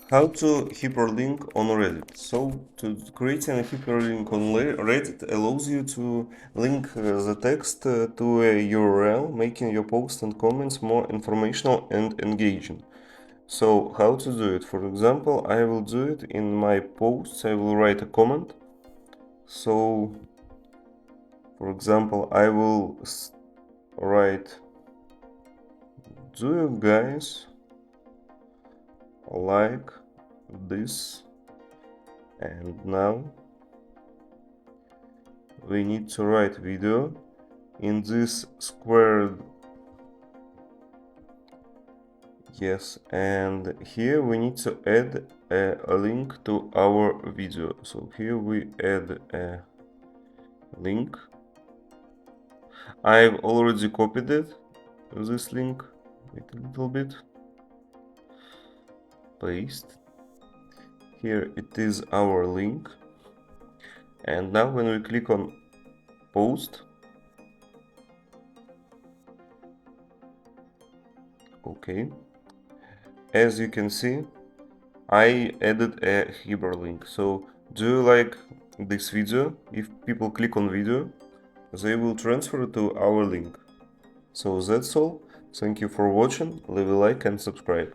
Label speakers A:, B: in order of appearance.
A: How to hyperlink on Reddit. So, to creating a hyperlink on Reddit allows you to link the text to a URL, making your posts and comments more informational and engaging. So, how to do it? For example, I will do it in my posts. I will write a comment. So, for example, I will write, do you guys like this? And now we need to write video in this squared. Yes, and here we need to add a link to our video. So here we add a link. I've already copied it, this link. Wait a little bit. Paste. Here it is our link. And now when we click on post, okay, as you can see, I added a hyperlink. So do you like this video? If people click on video, they will transfer to our link. So that's all. Thank you for watching. Leave a like and subscribe.